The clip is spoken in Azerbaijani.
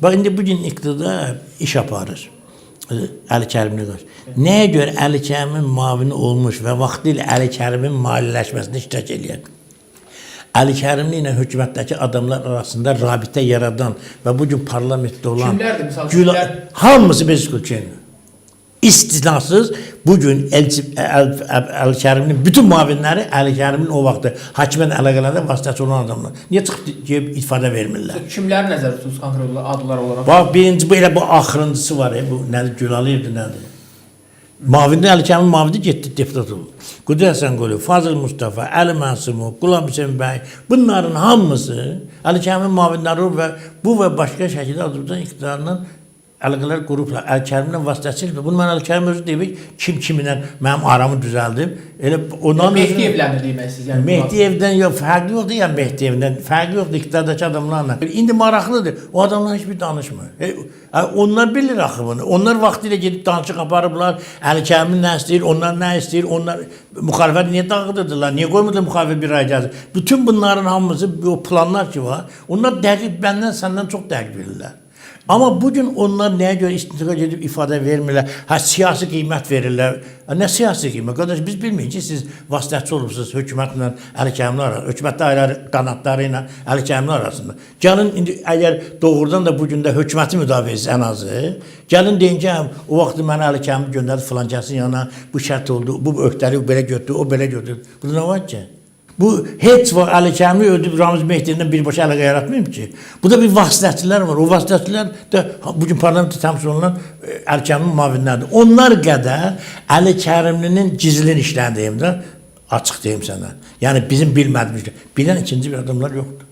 Bax, indi bugün iqtidar iş aparır. Əli Kərimli qarşı. Nəyə görə Əli Kərimin mavini olmuş və vaxtilə Əli Kərimin maliyyələşməsində iştirak edən, Əli Kərimli ilə hökumətdəki adamlar arasında rabitə yaradan və bugün parlamentdə olan kimlərdir misal? Hamısı Bezkulçenli. İstisnasız bugün Əli Kərimin bütün mavinləri Əli Kərimin o vaxtı hakimiyyət əlaqələrində vasitəçi olan adamlar. Niyə çıxıb ifadə vermirlər? Kimləri nəzərdə tutursunuz konkret adlar olaraq? Bax, birinci bu elə bu axırıncısı var, bu nədir, Gülalıydı, nədir? Mavində Əli Kərimin mavində getdi deputat oldu. Qudret Həsənqulu, Fazıl Mustafa, Əli Mənsumov, Qulam Hüseyin bəy, bunların hamısı Əli Kərimin mavinləri və bu və başqa şəkildə Azərbaycan iqtidarının əlaqələr qruplar, Əli Kərimlə vasitəsilə. Bunu mən Əli Kərim özü deyib, kiminlə mənim aramı düzəldim. Elə ondan Mehdiyevlə demək istəyirsiniz? Yəni Mehdiyevdən yox, fərqi yoxdur ya Mehdiyevdən. Fərqi yoxdur iqtidardakı adamlarla. İndi maraqlıdır. O adamlar heç bir danışmır. Onlar bilir axı bunu. Onlar vaxtilə gedib danışıq aparıblar. Əli Kərimin nə istəyir, onlar nə istəyir, onlar müxalifət niyə dağıdırdılar? Niyə qoymurdular müxalifət bir ay gəlsin? Bütün bunların hamısı o planlar ki var. Onlar dəqiq məndən, səndən çox dəqiq bilirlər. Amma bugün onlar nəyə görə istintaqa gedib ifadə vermirlər, siyasi qiymət verirlər. Nə siyasi qiymət? Qardaş, biz bilmirik ki, siz vasitəçi olubsunuz hökumətlə Əli Kərimli arasında, hökumətdə ayrı qanatları ilə Əli Kərimli arasında. Gəlin, indi əgər doğrudan da bugün də hökuməti müdafiə etsin ən azı, gəlin deyin ki, o vaxtı mənə Əli Kərimli göndərdi filan kəsin yanına, bu şərt oldu, bu öhdəli belə götürdü, o belə götürdü. Burada nə var ki? Bu heç vaxt Əli Kərimli öldürüb Ramiz Mehdiyevdən birbaşa əlaqə yaratmayıb ki. Bu da bir vasitəçilər var. O vasitəçilər də bugün parlamentdə təmsil olunan Əli Kərimlinin mavinləridir. Onlar qədər Əli Kərimlinin gizlin işlərini deyim də, açıq deyim sənə. Yəni bizim bilmədiyimiz, bilən ikinci bir adamlar yoxdur.